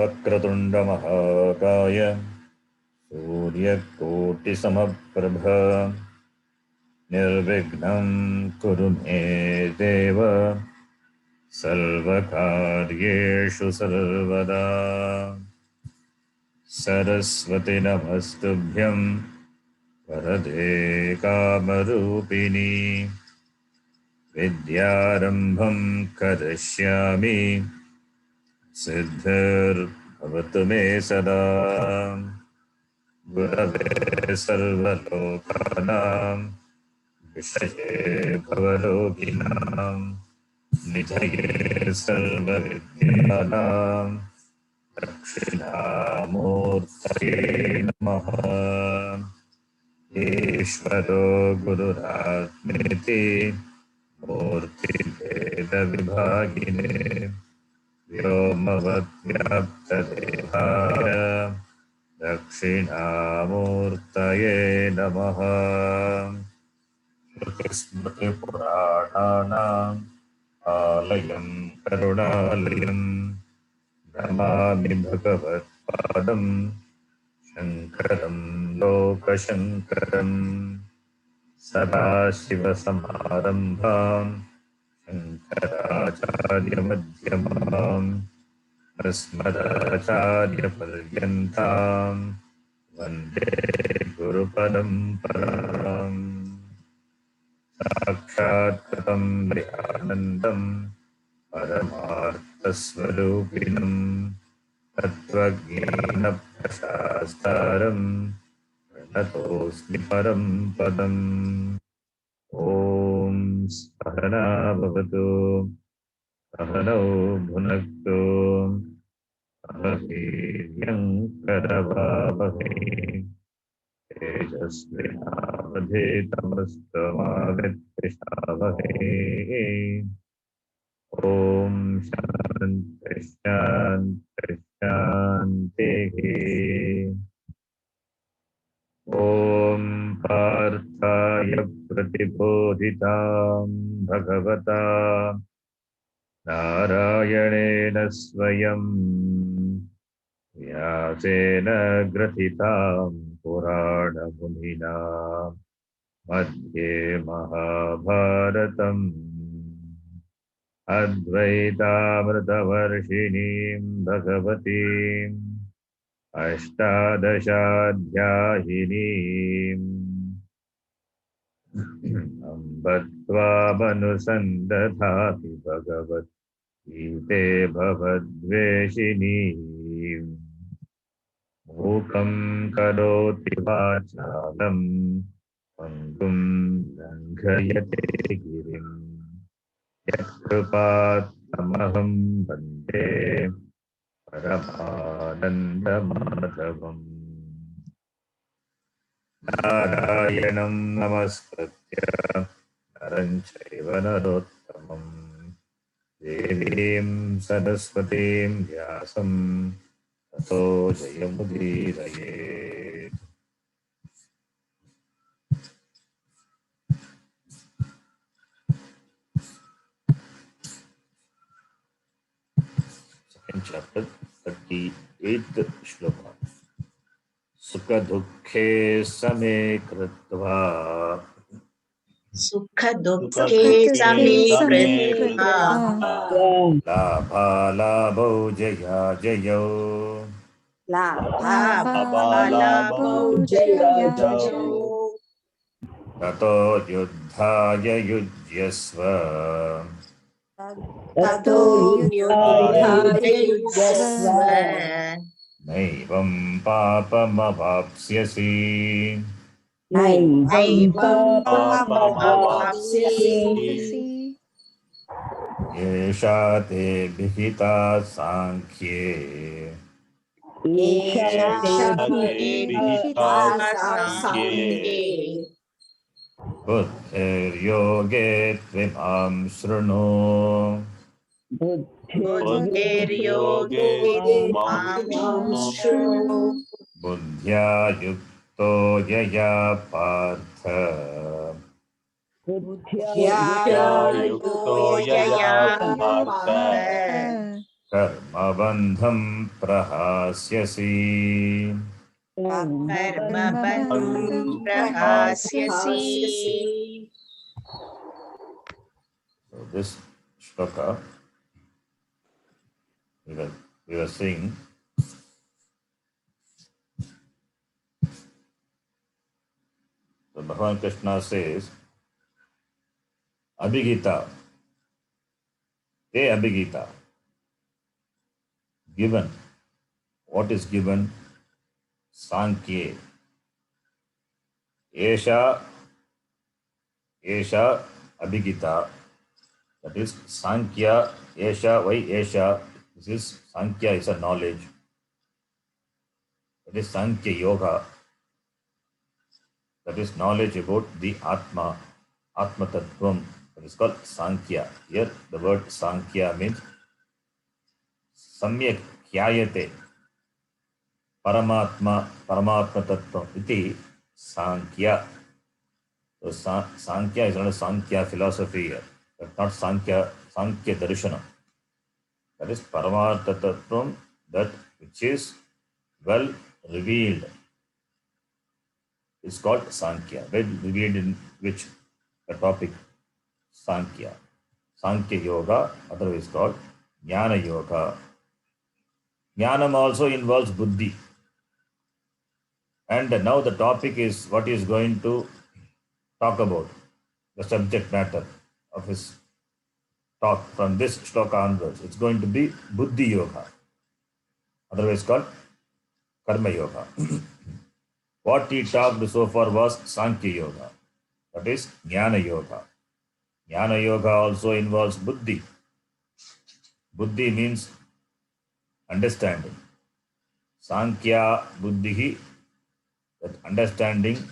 वक्रतुंड महाकाय सूर्यकोटिसमप्रभ निर्विघ्नं कुरु मे देव सर्वकार्येषु सर्वदा। सरस्वती नमस्तुभ्यं वरदे कामरूपिणी विद्यारम्भं करिष्यामि सिद्धिर्भवतु मे सदा। गुरवे सर्वलोकानां विषये भवरोगिणां निधये सर्वविद्यानां दक्षिणामूर्तये नमः। ईश्वरो गुरुरात्मेति मूर्तिभेदविभागिने व्योमवद्व्याप्तदेहाय दक्षिणामूर्तये नमः। स्मृतिपुराणानाम् आलयं करुणालयं नमामि भगवत्पादं शङ्करं लोकशङ्करम्। सदाशिवसमारम्भां शङ्कराचार्यमध्यमाम् अस्मदाचार्यपर्यन्तां वन्दे गुरुपरम्पराम्। साक्षात् कृतं दयानन्दं परमार्थस्वरूपिणं तत्त्वज्ञानप्रशास्तारं प्रणतोऽस्मि परं पदम्। ॐ सहना भवतु सहनौ भुनक्तु वीर्यङ्करवावहै तेजस्विनावधीतमस्तमाविद्विषावहै। ॐ शान्ति शान्ति शान्तिः। ॐ पार्थाय प्रतिबोधितां भगवता नारायणेन स्वयं व्यासेन ग्रथितां पुराणमुनिना मध्ये महाभारतम् अद्वैतामृतवर्षिणीं भगवतीम् अष्टादशाध्यायिनीम् अम्ब त्वामनुसन्दधाति भगवद्गीते भवद्वेषिणीम्। मूकं करोति वाचालं पङ्गुं लङ्घयते गिरिम् यत्कृपात्तमहं वन्दे परमानन्दमाधवम्। नारायणं नमस्कृत्य नरं चैव नरोत्तमं देवीं सरस्वतीं व्यासं ततो जयमुदीरयेत्। Second chapter, 38th shloka. सुख दुःखे समे कृत्वा सुख दुःखे समे कृत्वा लाभालाभौ जयाजयौ लाभालाभौ जयाजयौ ततो युद्धाय युज्यस्व ततो युद्धाय युज्यस्व नैवं पापमवाप्स्यसि नैवं पापमवाप्स्यसि। एषा ते विहिता सांख्ये एषा ते विहिता सांख्ये बुद्धिर्योगे त्विमां शृणु। बुद्धिर्योगे मां शृणु। बुद्ध्या युक्तो यया पार्थ बुद्ध्या युक्तो यया Partha कर्मबन्धं प्रहास्यसि कर्मबन्धं प्रहास्यसि प्रहास्यसि. So this shloka we were saying so Bhagavan Krishna says Abhigita, te Abhigita, given. What is given? Sankhye. Esha, Esha Abhigita. That is Sankhya, Esha, why Esha? This is Sankhya is a knowledge. That is Sankhya Yoga. That is knowledge about the Atma, Atma Tattvam. That is called Sankhya. Here the word Sankhya means Samyak Kyayate Paramatma, Paramatma Tattvam. Iti Sankhya. So Sankhya is not a Sankhya philosophy here, but not Sankhya, Sankhya Darshana. That is Paramartha Tattvam, that which is well revealed. Is called Sankhya. Well revealed in which? The topic Sankhya. Sankhya Yoga, otherwise called Jnana Yoga. Jnanam also involves Buddhi. And now the topic is what he is going to talk about, the subject matter of his talk from this shloka onwards. It's going to be Buddhi Yoga, otherwise called Karma Yoga. What he talked so far was Sankhya Yoga, that is Jnana Yoga. Jnana Yoga also involves Buddhi. Buddhi means understanding. Sankhya Buddhi, that understanding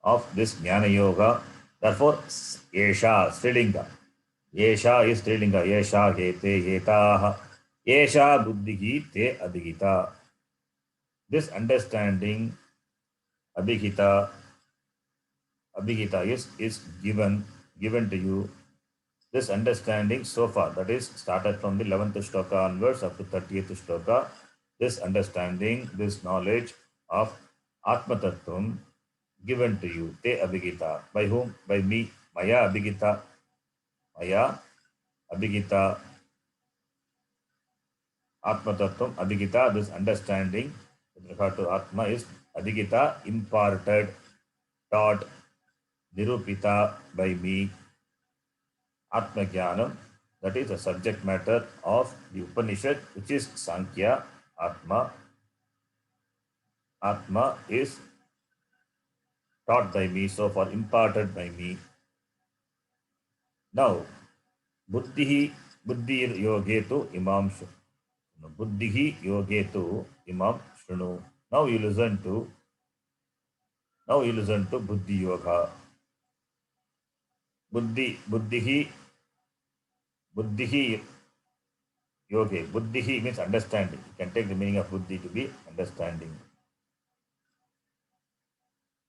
of this Jnana Yoga. Therefore, Esha, Strilinga. Esha is Strilinga. Esha hete hetaha. Esha Buddhi te abhigita. This understanding, abhigita is given to you. This understanding so far, that is started from the 11th shloka onwards up to 30th shloka, this understanding, this knowledge of Atma Tattvam given to you, te abhigita. By whom? By me. Maya abhigita. Maya abhigita. Atma Tattvam abhigita, this understanding with regard to Atma is abhigita, imparted, taught, nirupita by me. Atma Jnanam, that is the subject matter of the Upanishad, which is Sankhya, Atma. Atma is taught by me, so far imparted by me. Now, Buddhi yogetu imam shrunu. Buddhi yogetu imam shrunu. Now you listen to Buddhi Yoga. Buddhi yoge. Buddhi means understanding. You can take the meaning of Buddhi to be understanding.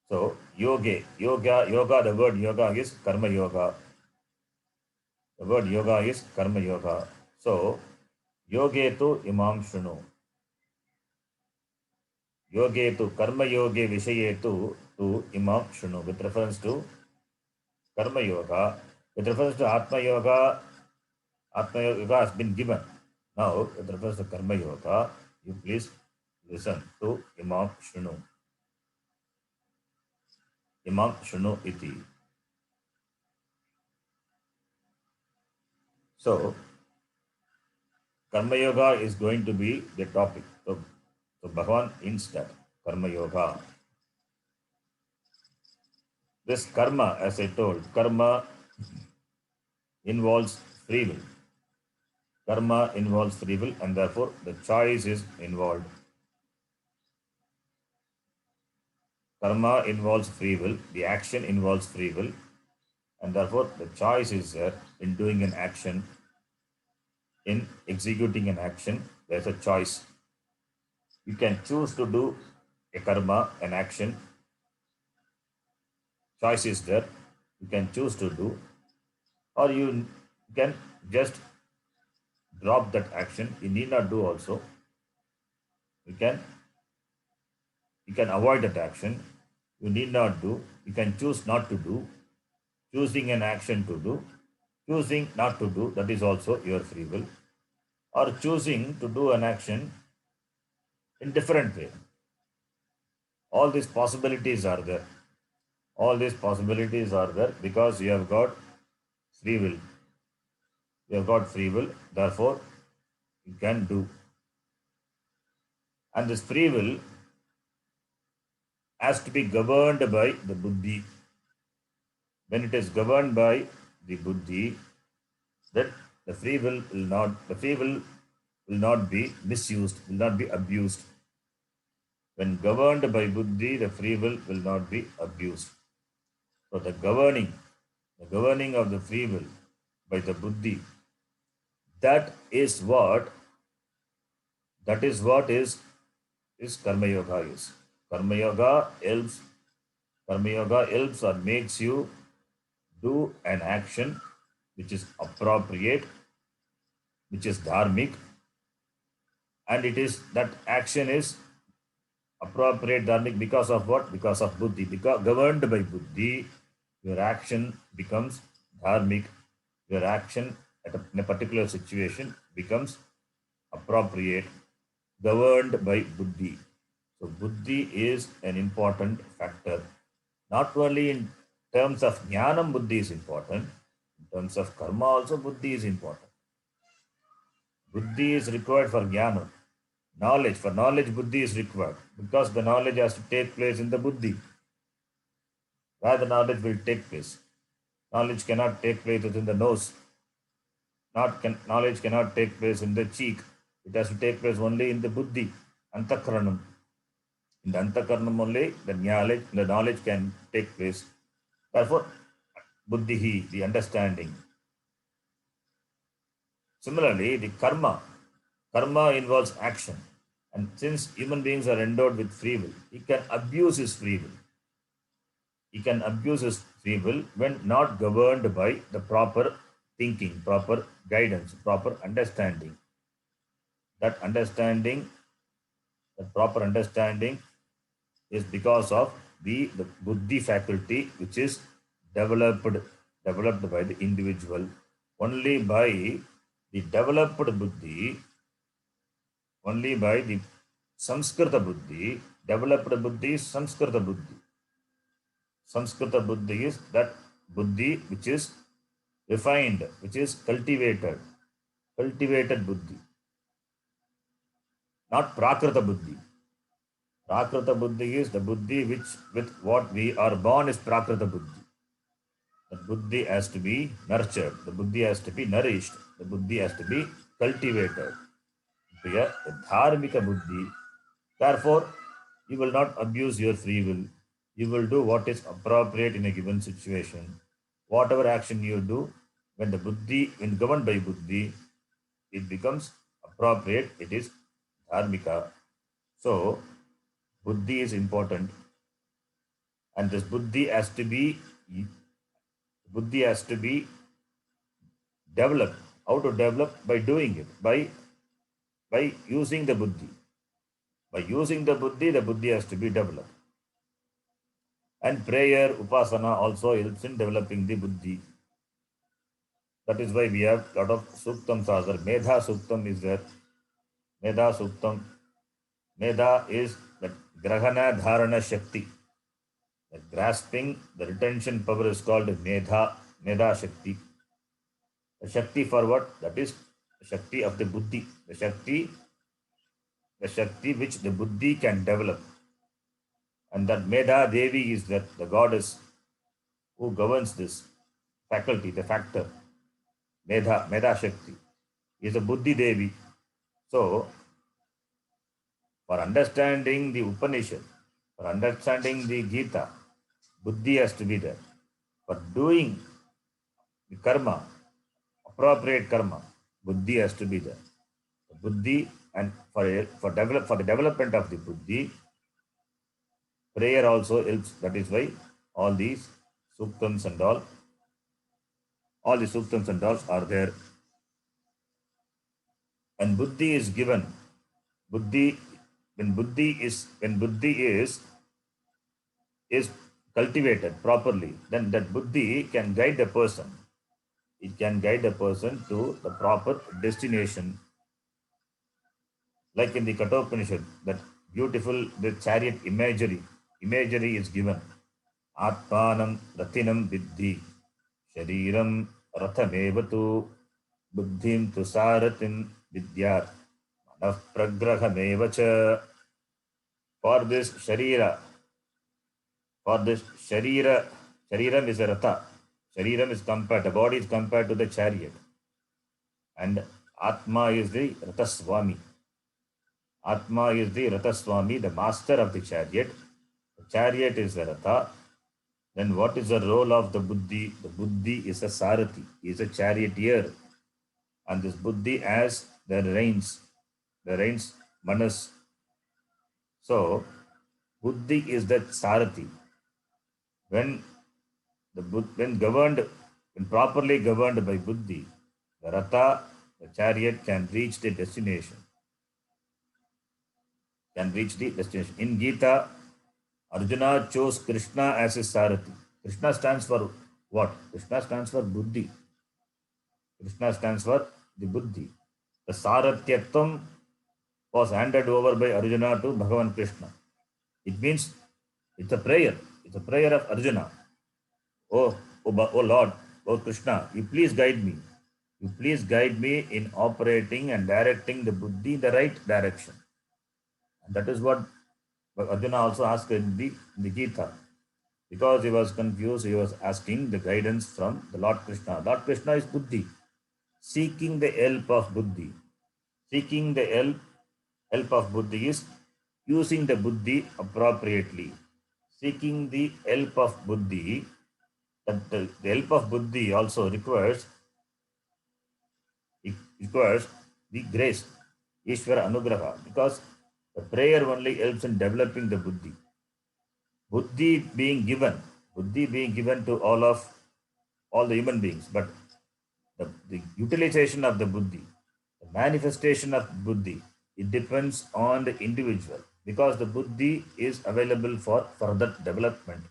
So, yoga, the word yoga is karma yoga. The word yoga is karma yoga. So, yogetu imam shrunu. Yogetu, karma yoge vishayetu to imam shrunu. With reference to karma yoga, with reference to Atma yoga has been given. Now, with reference to karma yoga, you please listen to imam shrunu. Imam shrunu iti. So, Karma Yoga is going to be the topic. So Bhagavan hints that Karma Yoga. This karma, as I told, karma involves free will. Karma involves free will, and therefore the choice is involved. Karma involves free will, the action involves free will, and therefore the choice is there in doing an action, in executing an action. There's a choice. You can choose to do a karma, an action. Choice is there. You can choose to do, or you can just drop that action. You need not do also. You can avoid that action. You need not do. You can choose not to do. Choosing an action to do, choosing not to do, that is also your free will. Or choosing to do an action in different way. All these possibilities are there. All these possibilities are there because you have got free will. You have got free will, therefore you can do. And this free will has to be governed by the buddhi. When it is governed by the buddhi, that the free will not be misused, will not be abused. When governed by buddhi, the free will not be abused. So the governing of the free will by the buddhi, that is what is karma yoga is. Karma yoga helps or makes you do an action which is appropriate, which is dharmic, and it is that action is appropriate dharmic because of what? Because of buddhi. Because governed by buddhi, your action becomes dharmic. Your action in a particular situation becomes appropriate, governed by buddhi. So buddhi is an important factor. Not only in terms of jnanam, buddhi is important. In terms of karma also, buddhi is important. Buddhi is required for jnana. Knowledge, for knowledge, buddhi is required because the knowledge has to take place in the buddhi, where the knowledge will take place. Knowledge cannot take place within the nose. Knowledge cannot take place in the cheek. It has to take place only in the buddhi, antakaranam. In the antakaranam only, the knowledge can take place. Therefore, buddhihi, the understanding. Similarly, the karma involves action. And since human beings are endowed with free will, he can abuse his free will. He can abuse his free will when not governed by the proper thinking, proper guidance, proper understanding. That proper understanding is because of the buddhi faculty which is developed by the individual. Only by the developed buddhi, only by the Samskrita buddhi, developed buddhi is Samskrita buddhi. Samskrita buddhi is that buddhi which is refined, which is cultivated buddhi, not Prakrita buddhi. Prakrita buddhi is the buddhi which with what we are born is Prakrita buddhi. The buddhi has to be nurtured, the buddhi has to be nourished, the buddhi has to be cultivated. To a dharmika buddhi. Therefore, you will not abuse your free will. You will do what is appropriate in a given situation. Whatever action you do, when governed by buddhi, it becomes appropriate. It is dharmika. So, buddhi is important, and this buddhi has to be developed. How to develop? By doing it, by using the buddhi. By using the buddhi has to be developed. And prayer, upasana also helps in developing the buddhi. That is why we have a lot of suktams are there. Medha suktam is there. Medha suktam. Medha is the grahana dharana shakti. The grasping, the retention power is called medha shakti. The shakti for what? That is the shakti of the buddhi. The shakti which the buddhi can develop. And that Medha Devi is that the goddess who governs this faculty, the factor. Medha Shakti is a Buddhi Devi. So, for understanding the Upanishad, for understanding the Gita, Buddhi has to be there. For doing the karma, appropriate karma, Buddhi has to be there. Buddhi, and for the development of the Buddhi, prayer also helps. That is why all these suktams and all the suktams and all are there. And buddhi is given. Buddhi, when buddhi is cultivated properly, then that buddhi can guide a person. It can guide a person to the proper destination. Like in the Kathopanishad, that beautiful the chariot imagery is given. Atmanam Ratinam Viddhi Shariram Rathamevatu Buddhim Tusaratim Vidyat Manah Pragrahamevacha. For this Shariram is a Ratha. Shariram is compared, the body is compared to the chariot. And Atma is the Rathaswami. Atma is the Rathaswami, the master of the chariot. The chariot is the Ratha. Then what is the role of the Buddhi? The Buddhi is a Sarathi, he is a charioteer. And this Buddhi has the reins, Manas. So, Buddhi is the Sarathi. When when properly governed by Buddhi, the Ratha, the chariot, can reach the destination. In Gita, Arjuna chose Krishna as his Sarathi. Krishna stands for what? Krishna stands for Buddhi. Krishna stands for the Buddhi. The Saratyatvam was handed over by Arjuna to Bhagavan Krishna. It means it's a prayer. It's a prayer of Arjuna. Oh Lord, oh Krishna, you please guide me. You please guide me in operating and directing the Buddhi in the right direction. And that is what Arjuna also asked in the Gita. Because he was confused, he was asking the guidance from the Lord Krishna. Lord Krishna is Buddhi, seeking the help of Buddhi. Seeking the help of Buddhi is using the Buddhi appropriately. Seeking the help of Buddhi, that the help of Buddhi also requires the grace, Ishvara Anugraha, because the prayer only helps in developing the Buddhi. Buddhi being given to all the human beings, but the utilization of the Buddhi, the manifestation of Buddhi, it depends on the individual, because the Buddhi is available for further development.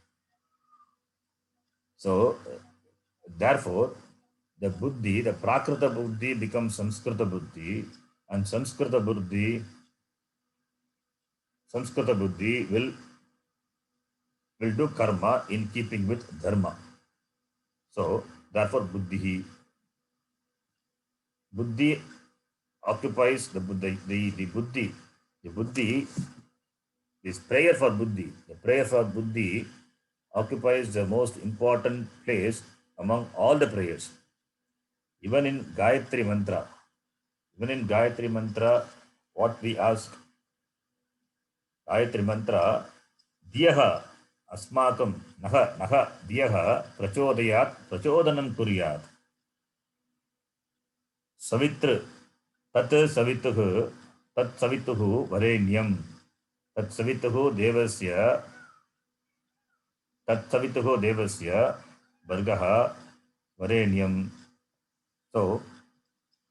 So, therefore, the Buddhi, the Prakrita Buddhi becomes Samskrita Buddhi, and Samskrita Buddhi will do karma in keeping with dharma. So, therefore, Buddhi occupies the Buddhi, this prayer for Buddhi. The prayer for Buddhi occupies the most important place among all the prayers. Even in Gayatri Mantra, what we ask, Gayatri Mantra, Diyaha Asmakam Naha Diyaha Prachodayat Prachodanam Kuryat. Savitr Tat Savituhu Varenyam Tat Savituhu Devasya Vargaha Varenyam. So,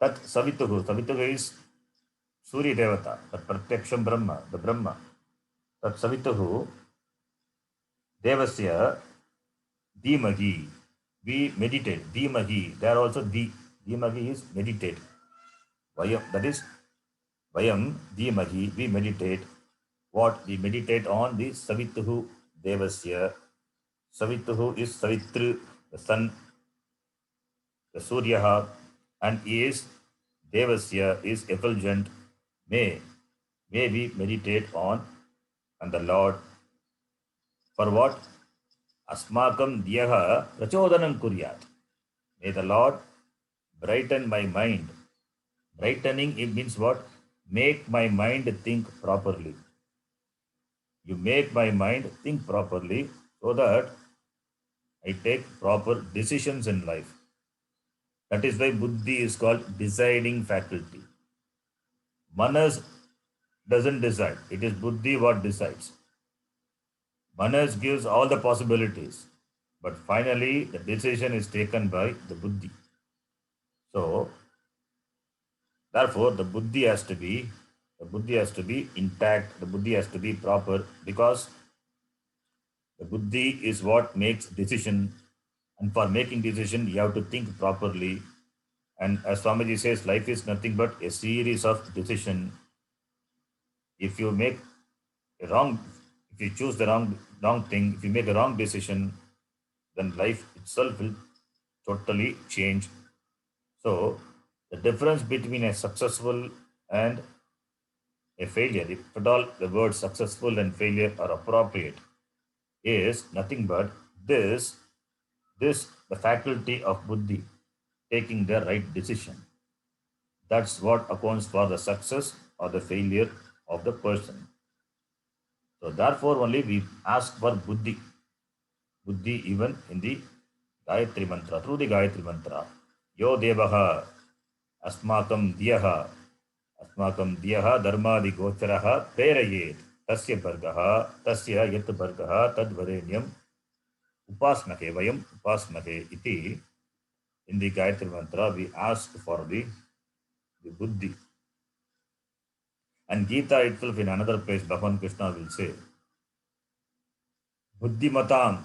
Tat Savituhu is Surya Devata, Tat Pratyaksham Brahma, the Brahma. Tat Savituhu Devasya Dhimahi, we meditate. Dhimahi, there also Dhimahi is meditate. That is Vayam Dhimahi, we meditate. What? We meditate on the Savituhu Devasya. Savituhu is Savitru, the sun, the Surya, and is Devasya is effulgent. May we meditate on the Lord. For what? Asmakam Diyaha Prachodanam Kuryat. May the Lord brighten my mind. Brightening, it means what? Make my mind think properly. You make my mind think properly so that I take proper decisions in life. That is why Buddhi is called deciding faculty. Manas doesn't decide. It is Buddhi what decides. Manas gives all the possibilities, but finally the decision is taken by the Buddhi. So, Therefore, the buddhi has to be intact. The buddhi has to be proper because the buddhi is what makes decision, and for making decision, you have to think properly. And as Swamiji says, life is nothing but a series of decision. If you make a wrong, if you choose the wrong thing, if you make a wrong decision, then life itself will totally change. So the difference between a successful and a failure, if at all the words successful and failure are appropriate, is nothing but this the faculty of buddhi taking the right decision. That's what accounts for the success or the failure of the person. So therefore only we ask for buddhi even in the Gayatri Mantra, through the Gayatri Mantra. Yo Devaha Asmakam Diyaha Asmakam Diyaha Dharmadi Gocharaha Prerayet Tasya Bhargaha Tasya Yat Bhargaha Tad Varenyam Upasmake Vayam Upasmake Iti. In the Gayatri Mantra, we ask for the buddhi. And Gita itself, in another place, Bhagavan Krishna will say, Buddhimatam,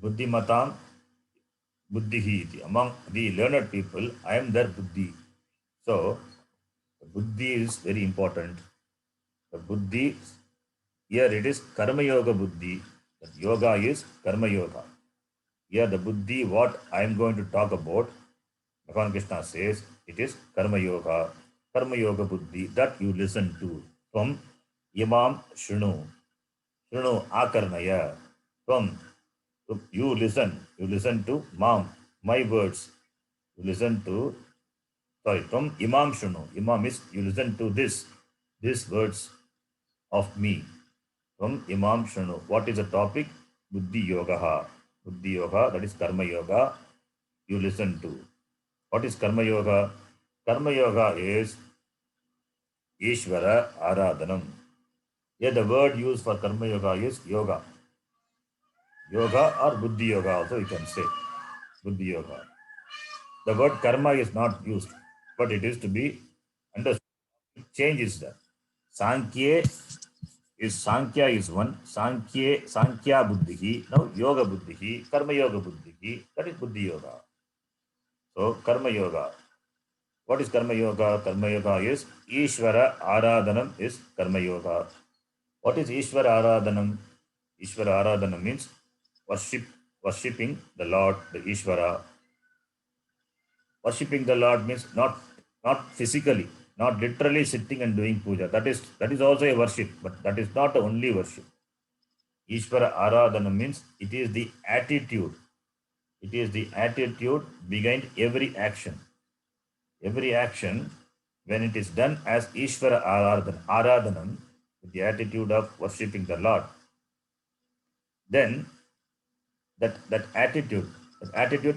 Buddhimatam, Buddhihi iti. Among the learned people, I am their buddhi. So, the buddhi is very important. The buddhi, here it is Karma Yoga buddhi. That yoga is Karma Yoga. Here the buddhi, what I am going to talk about, Bhagavan Krishna says, it is Karma Yoga. Karma Yoga buddhi that you listen to from Imam Shrinu. Shrinu Akarnaya. From you listen to Mam, my words. You listen to, from Imam Shrinu. Imam is you listen to these words of me. From Imam Shrinu. What is the topic? Buddhi Yoga. Buddhi Yoga, that is Karma Yoga. You listen to. What is Karma Yoga? Karma Yoga is Ishvara Aradhanam. Here the word used for Karma Yoga is yoga. Yoga or Buddhi Yoga also you can say. Buddhi Yoga. The word karma is not used, but it is to be understood. Change is there. Sankhya is one. Sankhya Buddhihi. Now Yoga Buddhihi. Karma Yoga Buddhihi. That is Buddhi Yoga. So Karma Yoga. What is Karma Yoga? Karma Yoga is Ishvara Aradhanam is Karma Yoga. What is Ishvara Aradhanam? Ishvara Aradhanam means worshipping the Lord, the Ishvara. Worshipping the Lord means not physically, not literally sitting and doing puja. That is also a worship, but that is not the only worship. Ishvara Aradhanam means it is the attitude. It is the attitude behind every action. Every action, when it is done as Ishvara Aradhanam, with the attitude of worshipping the Lord, then that attitude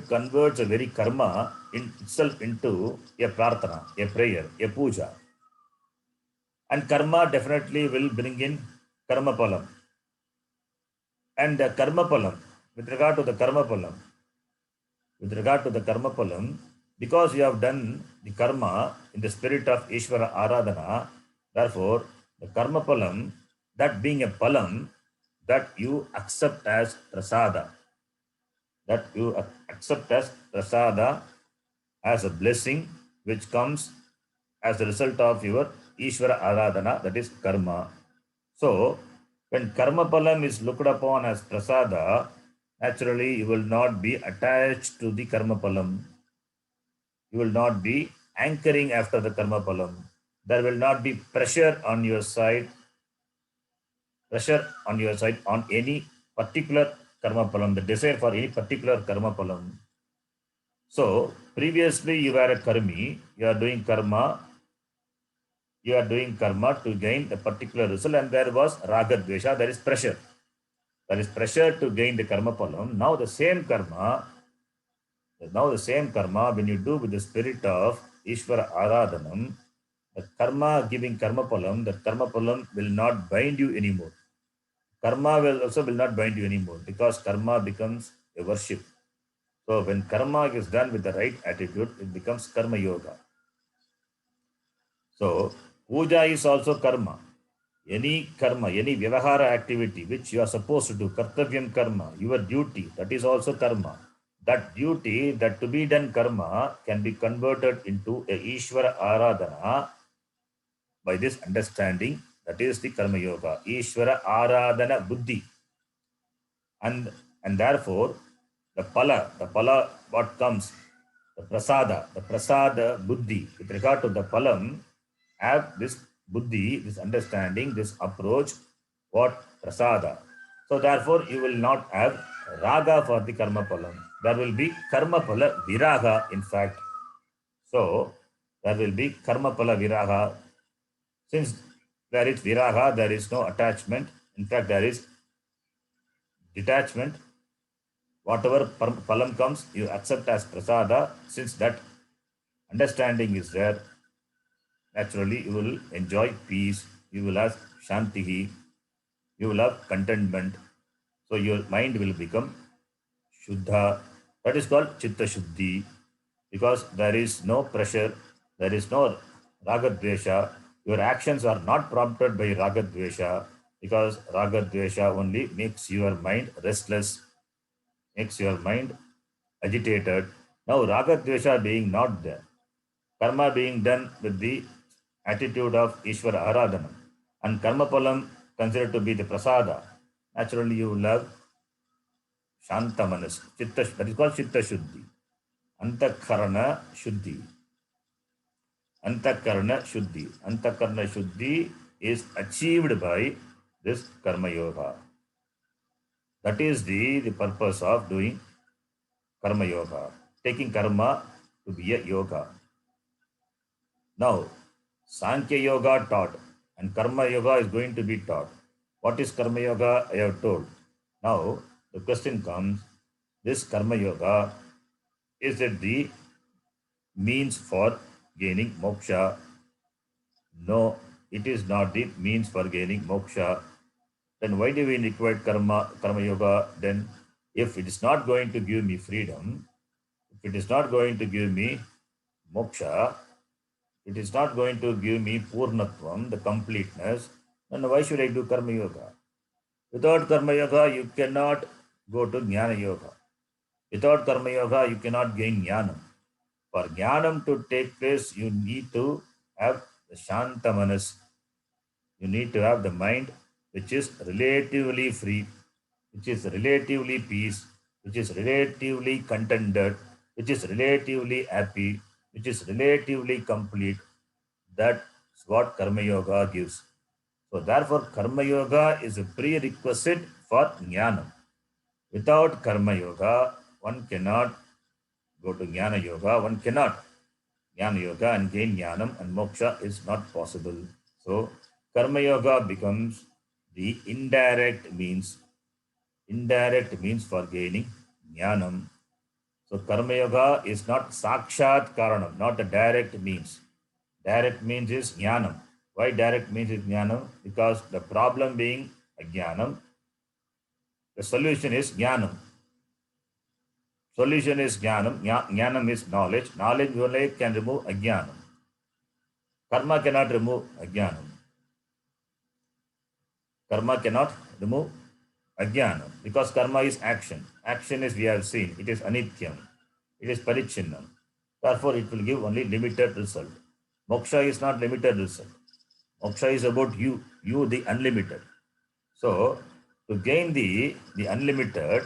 converts a very karma in itself into a prarthana, a prayer, a puja. And karma definitely will bring in karma palam. And the karma palam, with regard to the karma palam, because you have done the karma in the spirit of Ishvara Aradhana, therefore the karma palam, that being a palam, that you accept as prasada, that you accept as prasada, as a blessing which comes as a result of your Ishvara Aradhana, that is karma. So, when karma palam is looked upon as prasada, naturally you will not be attached to the karma palam. You will not be anchoring after the karma palam. There will not be pressure on your side on any particular karma palam, the desire for any particular karma palam. So previously you were a karmi, you are doing karma to gain a particular result, and there was raga dvesha, there is pressure. There is pressure to gain the karma palam. Now the same karma, when you do with the spirit of Ishvara Aradhanam, the karma giving karma palam, the karma palam will not bind you anymore. Karma will not bind you anymore because karma becomes a worship. So when karma is done with the right attitude, it becomes karma yoga. So, puja is also karma. Any karma, any vyavahara activity which you are supposed to do, kartavyam karma, your duty, that is also karma. That duty, that to be done karma can be converted into a Ishvara Aradhana by this understanding. That is the Karma Yoga. Ishvara Aradhana Buddhi. And therefore, the pala, what comes, the prasada buddhi, with regard to the palam, have this buddhi, this understanding, this approach, what prasada. So therefore, you will not have raga for the karma palam. There will be karma pala viraga, in fact. So there will be karma pala viraga. Since there is viraga, there is no attachment. In fact, there is detachment. Whatever palam comes, you accept as prasada. Since that understanding is there, naturally you will enjoy peace, you will have shantihi, you will have contentment. So your mind will become shuddha. That is called chitta shuddhi, because there is no pressure, there is no ragadvesha. Your actions are not prompted by ragadvesha, because ragadvesha only makes your mind restless, makes your mind agitated. Now, raga dvesha being not there, karma being done with the attitude of Ishvara Aradhana, and karma palam considered to be the prasada, naturally you will have shanta manas, chitta, that is called chitta shuddhi, antakarana shuddhi. Antakarana shuddhi. Antakarana shuddhi is achieved by this karma yoga. That is the purpose of doing karma yoga, taking karma to be a yoga. Now, Sankhya Yoga taught and Karma Yoga is going to be taught. What is Karma Yoga? I have told. Now, the question comes, this Karma Yoga, is it the means for gaining moksha? No, it is not the means for gaining moksha. Then why do we require Karma Yoga then? If it is not going to give me freedom, if it is not going to give me moksha, it is not going to give me purnatvam, the completeness, then why should I do karma yoga? Without karma yoga, you cannot go to jnana yoga. Without karma yoga, you cannot gain jnanam. For jnanam to take place, you need to have the shanta manas. You need to have the mind which is relatively free, which is relatively peace, which is relatively contented, which is relatively happy, which is relatively complete. That's what Karma Yoga gives. So therefore, Karma Yoga is a prerequisite for Jnana. Without Karma Yoga, one cannot go to Jnana Yoga. One cannot Jnana Yoga and gain Jnanam, and Moksha is not possible. So Karma Yoga becomes the indirect means for gaining Jnanam. So Karma Yoga is not Sakshat Karanam, not a direct means. Direct means is Jnanam. Why direct means is Jnanam? Because the problem being Ajnanam, the solution is Jnanam. Solution is Jnanam. Jnanam is knowledge. Knowledge only can remove Ajnanam. Karma cannot remove Ajnanam. Karma cannot remove Ajnanam because karma is action. Action is, we have seen, it is Anityam. It is Parichinnam. Therefore, it will give only limited result. Moksha is not limited result. Moksha is about you the unlimited. So, to gain the unlimited,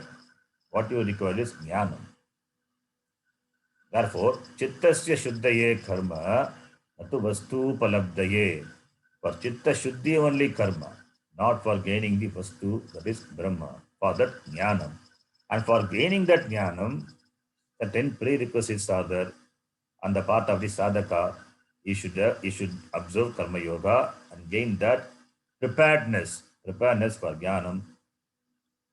what you require is jnanam. Therefore, chittasya shuddhaye karma, natu vastu palabdaye. For chitta shuddhi only karma, not for gaining the vastu, that is Brahma, for that jnanam. And for gaining that jnanam, the 10 prerequisites are there on the part of the sadhaka. You should observe karma yoga and gain that preparedness for jnanam.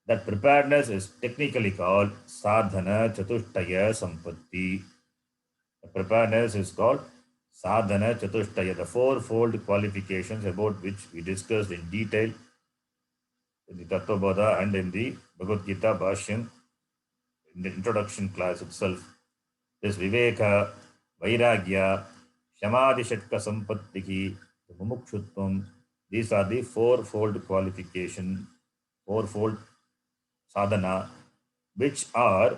That preparedness is technically called sadhana chatushtaya sampatti. The preparedness is called sadhana chatushtaya, the fourfold qualifications about which we discussed in detail in the Tattvabodha and in the Bhagavad Gita Bhashyam in the introduction class itself. This Viveka, Vairagya, Shamadhi Shatka Sampattihi, Mumukshutvam. These are the fourfold qualification, fourfold sadhana, which are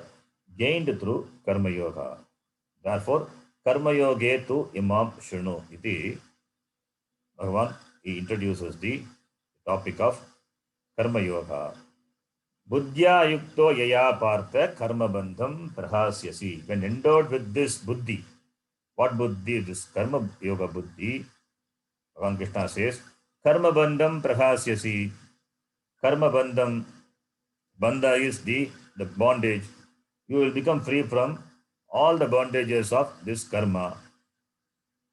gained through Karma Yoga. Therefore, Karma Yoge tu Imam Shrinu. Iti Bhagavan, he introduces the topic of Karma Yoga. Buddhya yukto yaya partha karma bandham prahasyasi. When endowed with this buddhi, what buddhi? This Karma Yoga buddhi, Bhagavan Krishna says, Karma bandham prahasyasi. Karma bandham, bandha is the bondage. You will become free from all the bondages of this karma.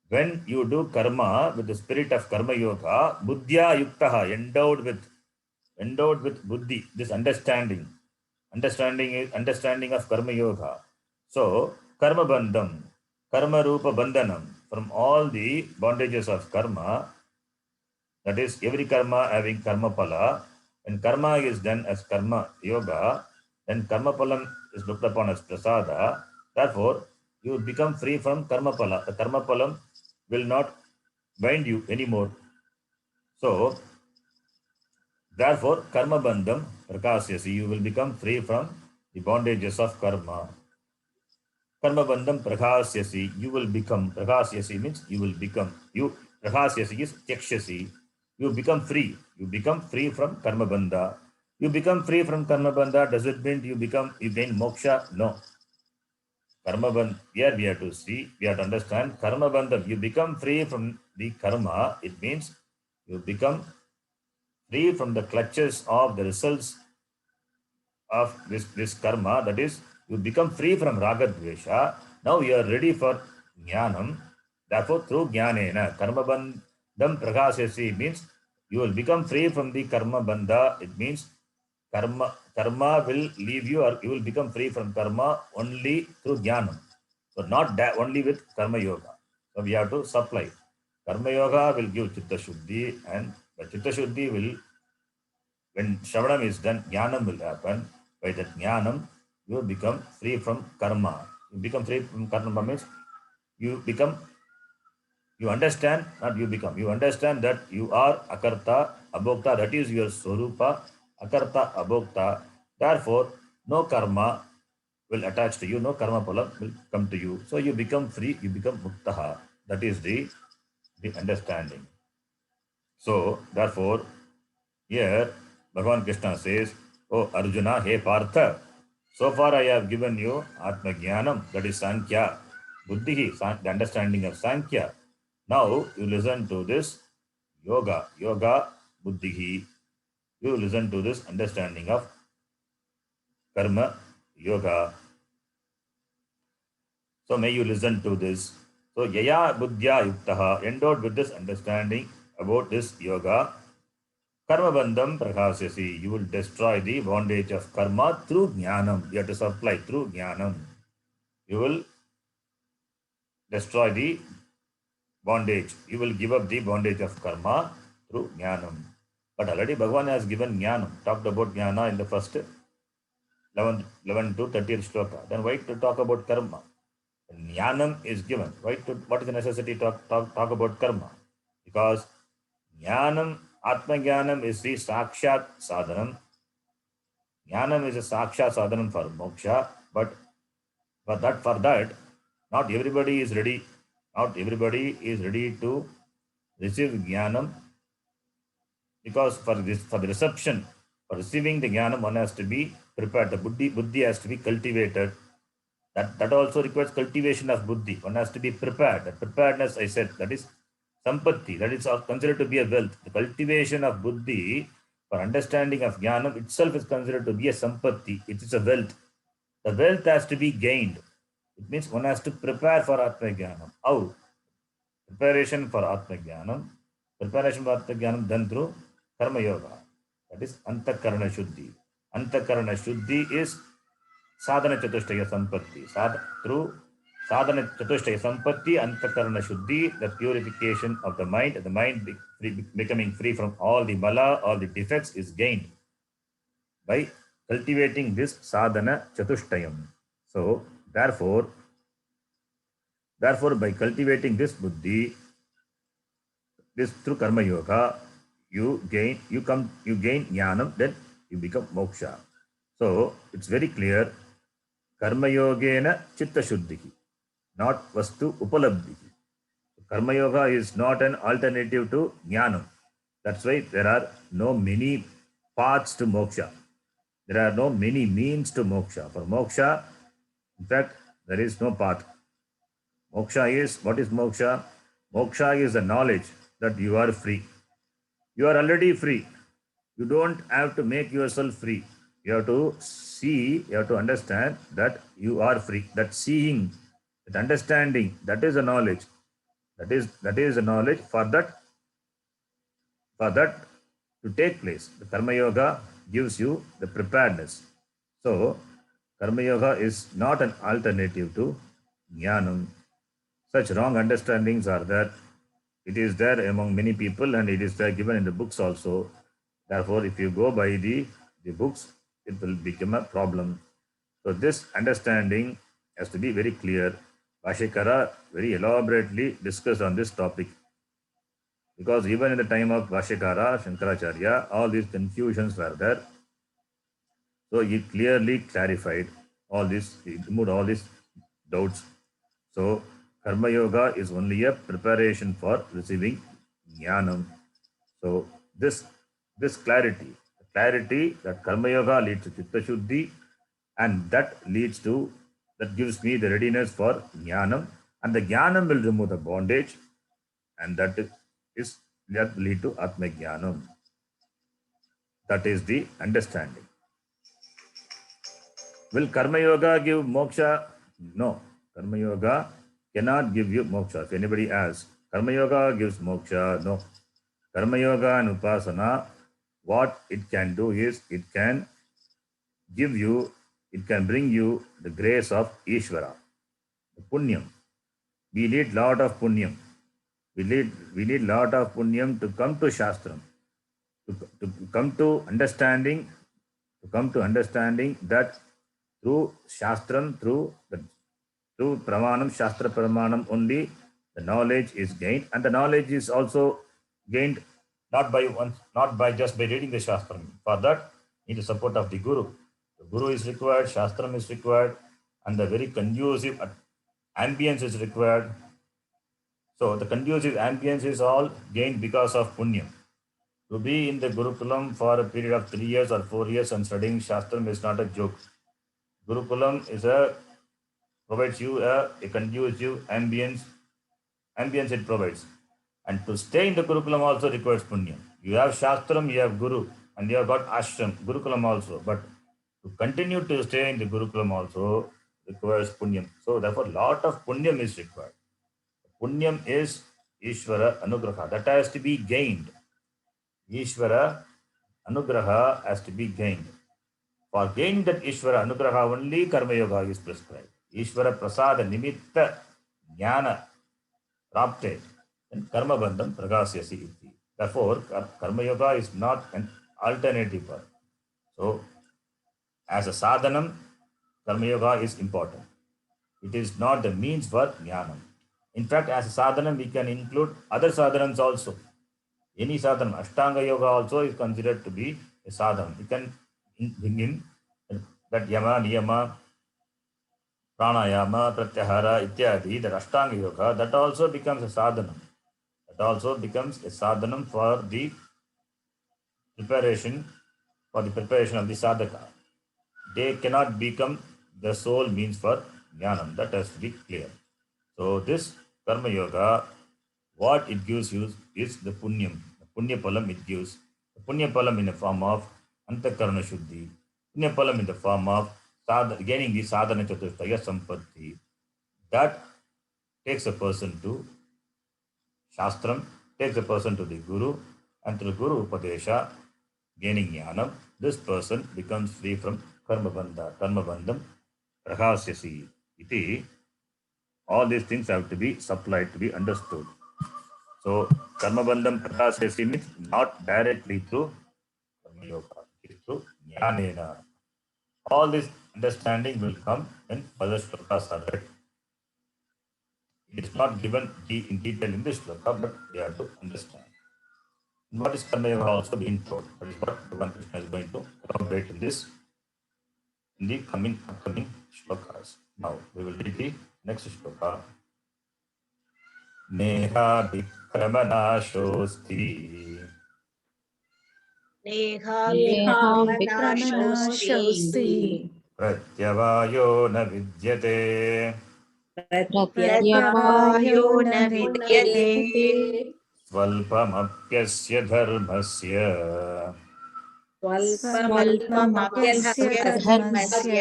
When you do karma with the spirit of Karma Yoga, buddhya yuktaha, endowed with buddhi, this understanding is understanding of Karma Yoga. So karma bandham, karma rupa bandhanam, from all the bondages of karma, that is every karma having karma pala. When karma is done as Karma Yoga, then karma palam is looked upon as prasada. Therefore, you become free from karma pala. The karma palam will not bind you anymore. So, therefore, karma bandham prakasyasi, you will become free from the bondages of karma. Karma bandham prakasyasi, you will become, prakasyasi means you will become, you, prakasyasi is tyakshyasi, you become free. You become free from karma bandha. You become free from karma bandha, does it mean you gain moksha? No. Karma bandha, here we have to see, we have to understand karma bandham. You become free from the karma, it means you become free from the clutches of the results of this karma, that is, you become free from raga dvesha. Now you are ready for jnanam. Therefore, through jnanena, karma bandham prakasyasi means you will become free from the karma bandha. It means karma will leave you, or you will become free from karma only through jnanam. So not that only with karma yoga. So we have to supply. Karma yoga will give chitta shuddhi, and the chitta shuddhi will, when Shravanam is done, Jnanam will happen. By that Jnanam, you become free from karma. You become free from karma means you understand, not you become, you understand that you are Akarta, Abhokta, that is your Swarupa, Akarta, Abhokta. Therefore, no karma will attach to you, no karma pala will come to you. So you become free, you become Muktaha. That is the understanding. So, therefore, here, Bhagavan Krishna says, Oh Arjuna, hey Partha, so far I have given you Atma Jnanam, that is Sankhya, Buddhi, the understanding of Sankhya. Now you listen to this Yoga, Buddhi. You listen to this understanding of Karma Yoga. So may you listen to this. So Yaya Buddhya Yuktaha, endowed with this understanding about this Yoga, Karma bandham prakasyasi. You will destroy the bondage of karma through jnanam. You have to supply through jnanam. You will destroy the bondage. You will give up the bondage of karma through jnanam. But already Bhagavan has given jnanam, talked about jnana in the first 11 to 30th shloka. Then why to talk about karma? Jnanam is given. What is the necessity to talk about karma? Because jnanam, Atma Jnanam is the Sakshat Sadhanam. Jnanam is a Sakshat Sadhanam for moksha, but for that, not everybody is ready. Not everybody is ready to receive Jnanam, because for the reception, for receiving the Jnanam, one has to be prepared. The buddhi has to be cultivated. That also requires cultivation of buddhi. One has to be prepared. The preparedness, I said, that is sampatti, that is considered to be a wealth. The cultivation of buddhi for understanding of jnanam itself is considered to be a sampatti. It is a wealth. The wealth has to be gained. It means one has to prepare for Atma Jnanam. How? Preparation for Atma Jnanam. Preparation for Atma Jnanam done through Karma Yoga. That is Antakarana Shuddhi. Antakarana Shuddhi is Sadhana Chatushtaya Sampatti. Through Sadhana Chatushtaya Sampatti, Antakarana Shuddhi, the purification of the mind becoming free from all the mala, all the defects is gained by cultivating this Sadhana Chatushtayam. So, therefore, Therefore, by cultivating this buddhi, this through karma yoga, you gain jnanam, then you become moksha. So it's very clear. Karma yogena chitta shuddhi, not vastu upalabdhi. Karma yoga is not an alternative to jnanam. That's why there are no many paths to moksha. There are no many means to moksha. For moksha, in fact, there is no path. Moksha is, what is moksha? Moksha is the knowledge that you are free. You are already free. You don't have to make yourself free. You have to see, you have to understand that you are free. That seeing, that understanding, that is a knowledge. That is a knowledge for that to take place. The Karma Yoga gives you the preparedness. So, Karma Yoga is not an alternative to Jnanam. Such wrong understandings are there. It is there among many people and it is there given in the books also. Therefore, if you go by the books, it will become a problem. So, this understanding has to be very clear. Bhashyakara very elaborately discussed on this topic. Because even in the time of Vashyakara, Shankaracharya, all these confusions were there. So he clearly clarified all this, he removed all these doubts. So Karma Yoga is only a preparation for receiving Jnanam. So this clarity, the clarity that Karma Yoga leads to Chitta Shuddhi, and that gives me the readiness for Jnanam, and the Jnanam will remove the bondage, and that lead to Atma Jnanam. That is the understanding. Will Karma Yoga give moksha? No. Karma Yoga cannot give you moksha. If anybody asks, Karma Yoga gives moksha? No. Karma Yoga and Upasana, what it can do is it can bring you the grace of Ishvara, the punyam. We need lot of punyam. We need lot of punyam to come to Shastram, to come to understanding that through Shastram, through Pramanam, Shastra Pramanam only, the knowledge is gained, and the knowledge is also gained not by just by reading the Shastram. For that, need the support of the Guru. The Guru is required, Shastram is required, and the very conducive ambience is required. So the conducive ambience is all gained because of punyam. To be in the Gurukulam for a period of 3 years or 4 years and studying Shastram is not a joke. Gurukulam provides you a conducive ambience it provides. And to stay in the Gurukulam also requires punya. You have Shastram, you have Guru, and you have got Ashram, Gurukulam also. But to continue to stay in the Gurukulam also requires punyam. So therefore, lot of punyam is required. Punyam is Ishvara Anugraha. That has to be gained. Ishvara Anugraha has to be gained. For gaining that Ishvara Anugraha, only Karma Yoga is prescribed. Ishvara Prasada Nimitta Jnana Prapte, and Karma Bandham Pragasyasi iti. Therefore, Karma Yoga is not an alternative path. So, as a sadhanam, Karma Yoga is important. It is not the means for jnanam. In fact, as a sadhanam, we can include other sadhanams also. Any sadhanam, Ashtanga Yoga also is considered to be a sadhanam. We can bring in that yama, niyama, pranayama, pratyahara, ityadi, that Ashtanga Yoga, that also becomes a sadhanam. That also becomes a sadhanam for the preparation of the sadhaka. They cannot become the sole means for jnanam. That has to be clear. So this karma yoga, what it gives you is the punyam. The punya palam it gives. The punya palam in the form of antakarana shuddhi. Punya palam in the form of gaining the sadhana chatushtaya sampatti. That takes a person to Shastram, takes a person to the Guru, and through Guru Upadesha, gaining jnanam, this person becomes free from karma bandham, prahasyasi. Iti, all these things have to be supplied to be understood. So, karma bandham prahasyasi means not directly through karma yoga, it is through jnanena. All this understanding will come when further shlokas are read. It's not given in detail in this shloka, but we have to understand. What is Karma Yoga also being told? That is what Bhagavan Krishna is going to elaborate in the upcoming shlokas. Now we will read the next shloka. Neha Vikramanaşosti नेहाभिक्रमनाशोऽस्ति Pratyavayo na vidyate प्रत्यवायो न विद्यते Svalpamapyasya dharmasya स्वल्पमप्यस्य धर्मस्य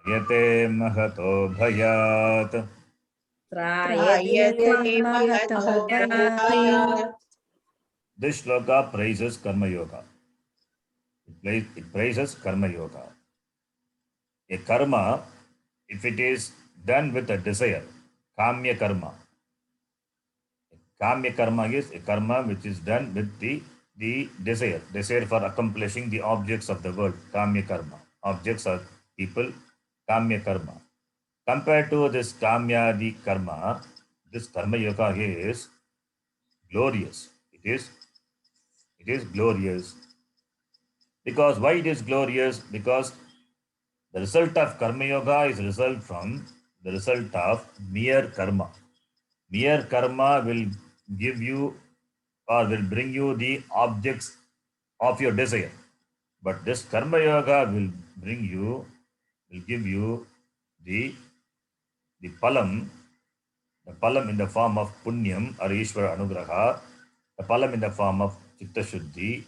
Yate mahato bhayat. त्रायते Mahato भयात्. This shloka praises Karma Yoga. It praises Karma Yoga. A karma, if it is done with a desire, Kamya karma. Kamya karma is a karma which is done with the desire for accomplishing the objects of the world, Kamya karma. Objects are people, Kamya karma. Compared to this Kamyadi karma, this Karma Yoga is glorious. It is glorious. Because why it is glorious? Because the result of Karma Yoga is result from the result of mere karma. Mere karma will give you or will bring you the objects of your desire. But this Karma Yoga will give you the palam, in the form of punyam or Ishvara Anugraha, the palam in the form of Chitta Shuddhi,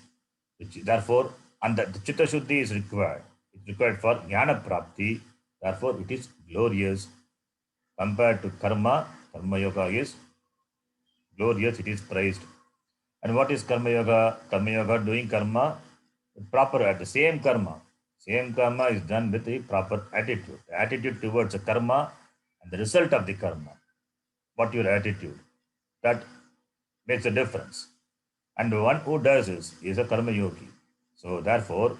which therefore, and the Chitta Shuddhi is required. It's required for Jnana Prapti, therefore it is glorious. Compared to Karma Yoga is glorious, it is praised. And what is Karma Yoga? Karma Yoga, doing karma proper at the same karma. Same karma is done with a proper attitude. The attitude towards the karma and the result of the karma. What your attitude? That makes a difference. And the one who does this is a Karma Yogi. So therefore,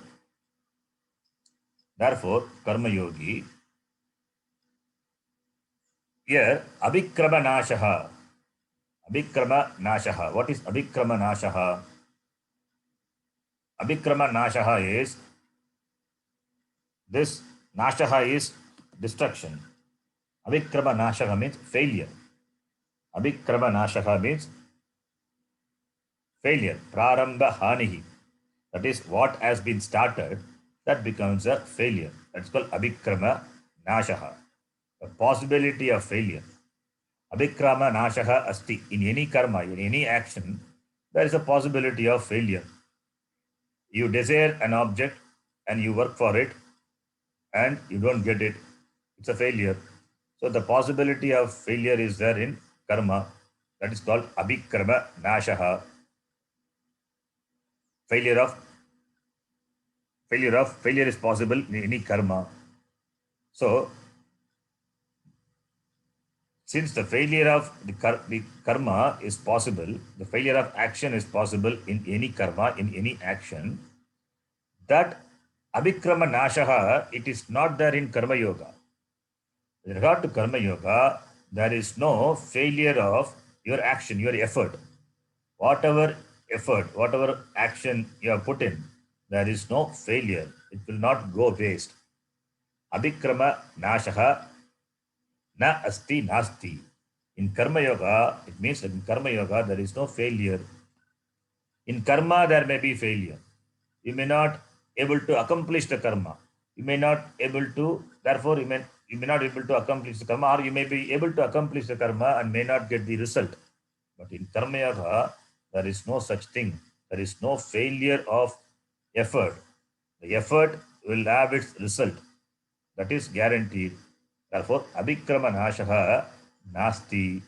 Karma Yogi, here, Abhikrama Nashaha. Abhikrama Nashaha. What is Abhikrama Nashaha? Abhikrama Nashaha is, this Nashaha is destruction. Abhikrama Nashaha means failure. Abhikrama Nashaha means failure. Prarambha Hanihi. That is what has been started, that becomes a failure. That's called Abhikrama Nashaha. The possibility of failure. Abhikrama Nashaha Asti. In any karma, in any action, there is a possibility of failure. You desire an object and you work for it and you don't get it. It's a failure. So the possibility of failure is there in karma. That is called Abhikrama Nashaha. Failure is possible in any karma. So, since the failure of the karma is possible, the failure of action is possible in any karma, in any action, that Abhikrama Nashaha, it is not there in Karma Yoga. With regard to Karma Yoga, there is no failure of your action, your effort. Whatever effort, whatever action you have put in, there is no failure. It will not go waste. Abhikrama Nashaha na asti nasti. In Karma Yoga, it means that in Karma Yoga there is no failure. In karma there may be failure. You may not able to accomplish the karma. You may not able to, therefore you may not able to accomplish the karma, or you may be able to accomplish the karma and may not get the result. But in Karma Yoga, there is no such thing. There is no failure of effort. The effort will have its result. That is guaranteed. Therefore, Abhikrama Nashaha Nasti.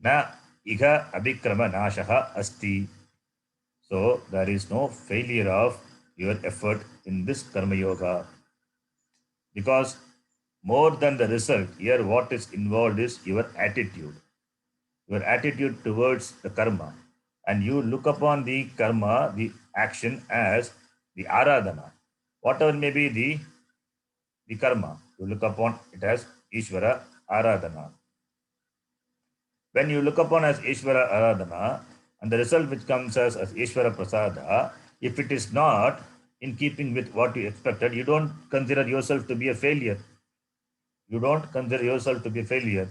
Na Iha Abhikrama Nashaha Asti. So, there is no failure of your effort in this Karma Yoga. Because more than the result, here what is involved is your attitude. Your attitude towards the karma. And you look upon the karma, the action, as the aradhana. Whatever may be the karma, you look upon it as Ishvara aradhana. When you look upon as Ishvara Aradhana, and the result which comes as Ishvara Prasada, if it is not in keeping with what you expected, you don't consider yourself to be a failure. You don't consider yourself to be a failure.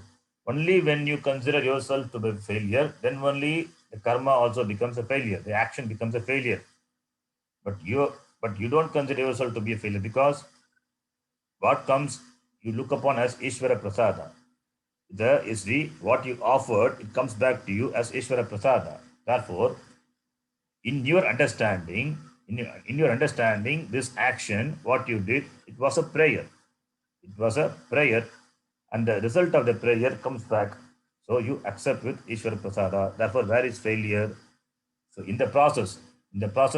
Only when you consider yourself to be a failure, then only the karma also becomes a failure. The action becomes a failure. But you don't consider yourself to be a failure, because what comes you look upon as Ishvara Prasada. The is the what you offered, it comes back to you as Ishvara Prasada. Therefore, in your understanding, in your understanding, this action, what you did, it was a prayer. It was a prayer, and the result of the prayer comes back. So you accept with Ishvara Prasada. Therefore, where is failure? So in the process,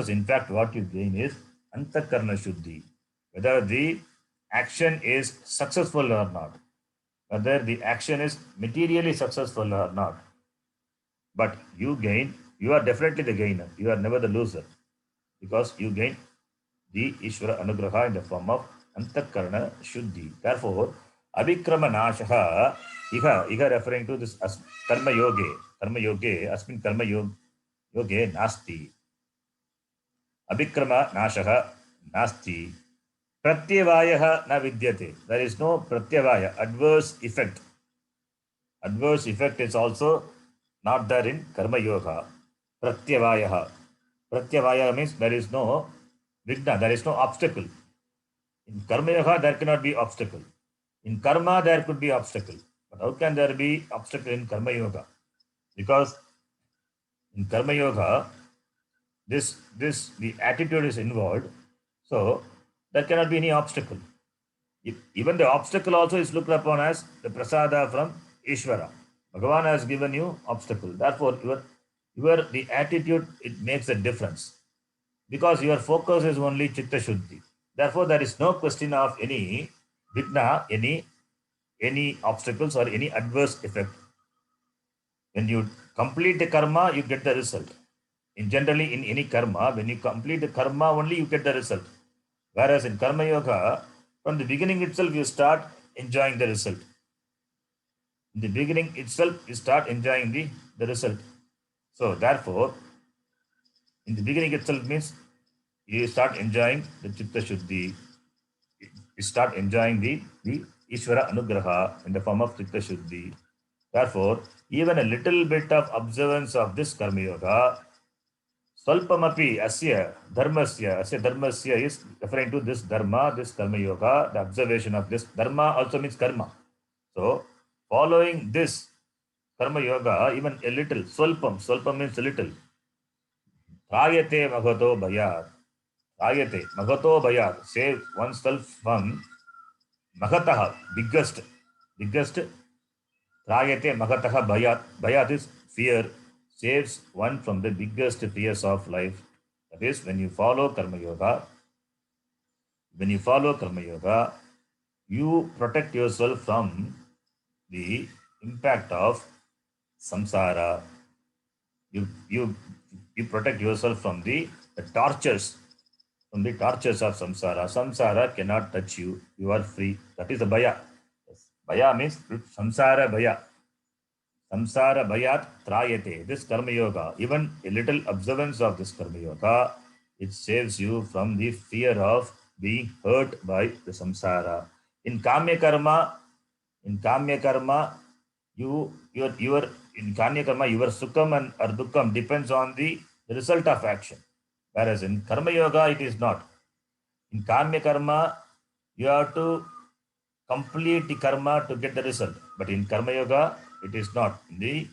in fact, what you gain is Antakarna Shuddhi. Whether the action is successful or not, whether the action is materially successful or not, but you are definitely the gainer. You are never the loser, because you gain the Ishvara Anugraha in the form of Antakarna Shuddhi. Therefore, Abhikrama Nashaha, iha referring to this as Karma Yoge, Asmin Karma Yoge Nasti. Abhikrama Nashaha Nasti. Pratyavaya na vidyate. There is no pratyavaya, adverse effect. Adverse effect is also not there in Karma Yoga. Pratyavaya. Pratyavaya means there is no vigna, there is no obstacle. In Karma Yoga, there cannot be obstacle. In Karma, there could be obstacle. But how can there be obstacle in Karma Yoga? Because in Karma Yoga, the attitude is involved, so there cannot be any obstacle. Even the obstacle also is looked upon as the prasada from Ishvara. Bhagavan has given you obstacle. Therefore, the attitude, it makes a difference, because your focus is only Chitta Shuddhi. Therefore, there is no question of any vigna, any obstacles or any adverse effect. When you complete the karma, you get the result. Generally, in any karma, when you complete the karma, only you get the result. Whereas in Karma Yoga, from the beginning itself, you start enjoying the result. In the beginning itself, you start enjoying the result. So, therefore, in the beginning itself means you start enjoying the Chitta Shuddhi. You start enjoying the Ishvara Anugraha in the form of Chitta Shuddhi. Therefore, even a little bit of observance of this Karma Yoga, Swalpamapi asya dharmasya is referring to this dharma, this Karma Yoga, the observation of this dharma also means karma. So, following this Karma Yoga, even a little, swalpam means a little. Rayate magato bayat, save oneself from magataha, biggest. Rayate magataha bayat is fear, saves one from the biggest fears of life. That is, when you follow Karma Yoga, you protect yourself from the impact of samsara. You protect yourself from the tortures, of samsara. Samsara cannot touch you. You are free. That is the bhaya. Bhaya means samsara bhaya. Samsara bhayat trayate. This Karma Yoga, even a little observance of this Karma Yoga, it saves you from the fear of being hurt by the samsara. In Kamya Karma, your sukham and or dukkham depends on the result of action. Whereas in Karma Yoga, it is not. In Kamya Karma, you have to complete the karma to get the result. But in Karma Yoga, it is not. It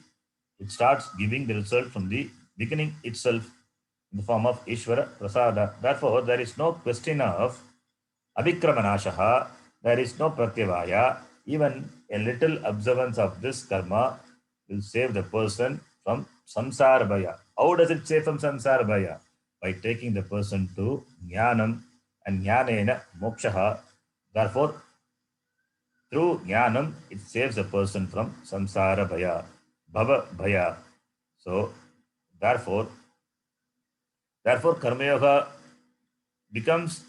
starts giving the result from the beginning itself in the form of Ishvara Prasada. Therefore, there is no question of Abhikramanashaha, there is no Pratyavaya. Even a little observance of this karma will save the person from samsara bhaya. How does it save from samsara bhaya? By taking the person to jnanam, and jnanena mokshaha. Therefore, through jnanam, it saves the person from samsara bhaya, bhava bhaya. So, therefore, Karma Yoga becomes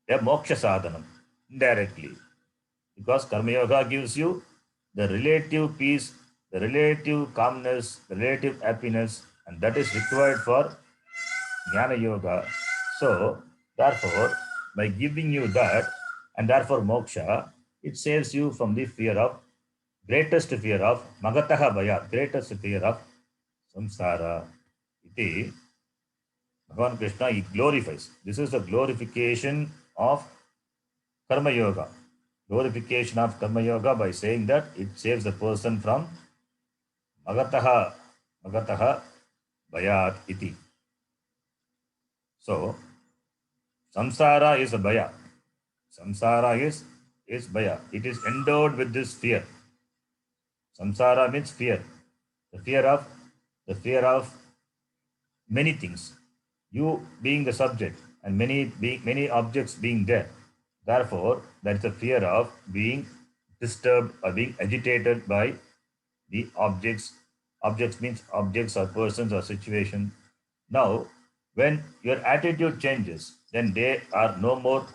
a moksha sadhanam indirectly, because Karma Yoga gives you the relative peace the relative calmness, the relative happiness, and that is required for Jnana Yoga. So, therefore, by giving you that, and therefore moksha, it saves you from the fear of, greatest fear of Magataha Bhaya, greatest fear of samsara. Iti, Bhagavan Krishna, he glorifies. This is the glorification of Karma Yoga. Glorification of Karma Yoga by saying that it saves the person from Magataha Bhayat iti. So, samsara is a bhaya. Samsara is bhaya. It is endowed with this fear. Samsara means fear. The fear of many things. You being the subject and many objects being there. Therefore, there is a fear of being disturbed or being agitated by the objects. Objects means objects or persons or situation. Now, when your attitude changes, then they are no more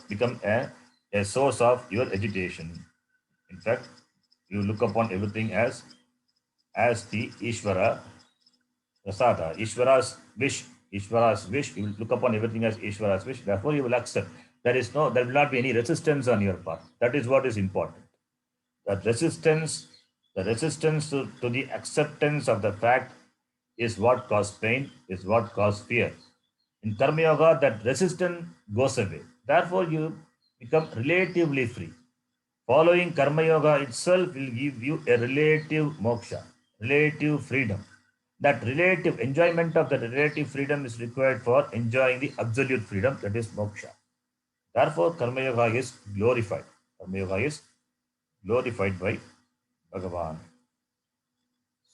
become a source of your agitation. In fact, you look upon everything as the Ishvara Prasada, Ishvara's wish, you will look upon everything as Ishvara's wish, therefore you will accept. There will not be any resistance on your part. That is what is important. That the resistance to the acceptance of the fact is what causes pain, is what causes fear. In Karma Yoga, that resistance goes away. Therefore, you become relatively free. Following Karma Yoga itself will give you a relative moksha, relative freedom. That relative enjoyment of the relative freedom is required for enjoying the absolute freedom, that is moksha. Therefore, Karma Yoga is glorified. Karma Yoga is glorified by Bhagavan.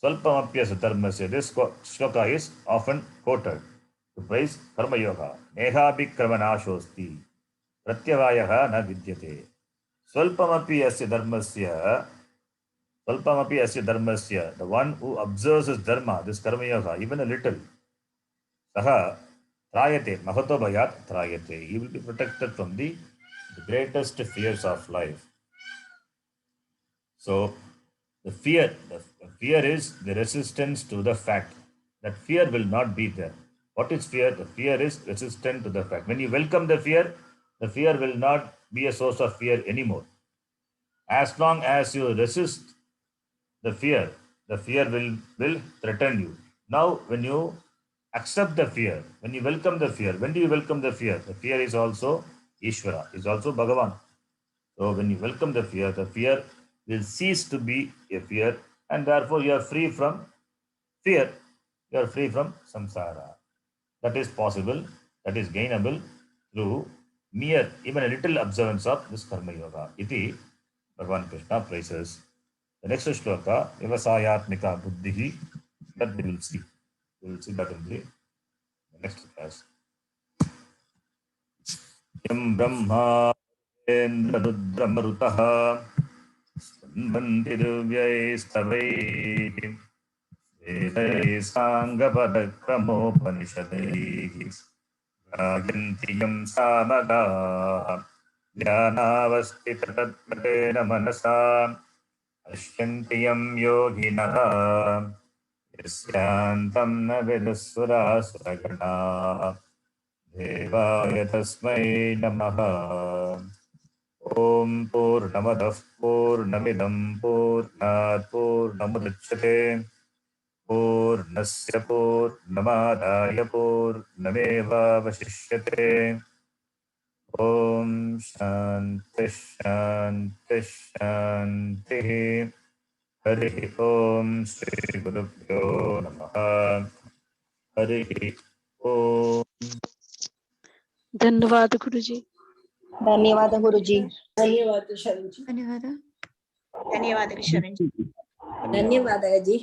Swalpamapyasa dharmasya. This shloka is often quoted to praise Karma Yoga. Nehabhikramanashosti. Pratyavayaha na vidyate. Swalpamapi asya dharmasya. Swalpamapi asya dharmasya. The one who observes his dharma, this Karma Yoga, even a little, saha trayate. Mahato bhayat trayate. He will be protected from the greatest fears of life. So, the fear is the resistance to the fact. That fear will not be there. What is fear? The fear is resistant to the fact. When you welcome the fear will not be a source of fear anymore. As long as you resist the fear will threaten you. Now, when you accept the fear, when you welcome the fear, when do you welcome the fear? The fear is also Ishvara, is also Bhagavan. So, when you welcome the fear will cease to be a fear, and therefore you are free from fear. You are free from samsara. That is possible, that is gainable through mere, even a little observance of this Karma Yoga. Iti Bhagavan Krishna praises. The next shloka, Vyavasayatmika Buddhihi, that we will see. We will see that in the next class. Yam Brahma Indra Rudra Marutaha Sambandhi Divyai Stavai Vedai Sangapadakramopanisadai Yantiyam Samaga Dhyanavastitatatmatena Manasa Ashyantiyam Yoginaha Yasyantam Navedasura Suragana Devaya Tasmai Namaha. Om Purnamadah Purnamidam Purnat Purnamudachyate Purnasya Purnamadaya Purnameva Vashishyate. Om Shanti Shanti Shanti. Hari Om Shri Gurubhyo Namaha. Hari Om. धन्यवाद गुरुजी. धन्यवाद गुरुजी. धन्यवाद शरण जी. धन्यवाद. धन्यवाद शरण जी. धन्यवाद जी.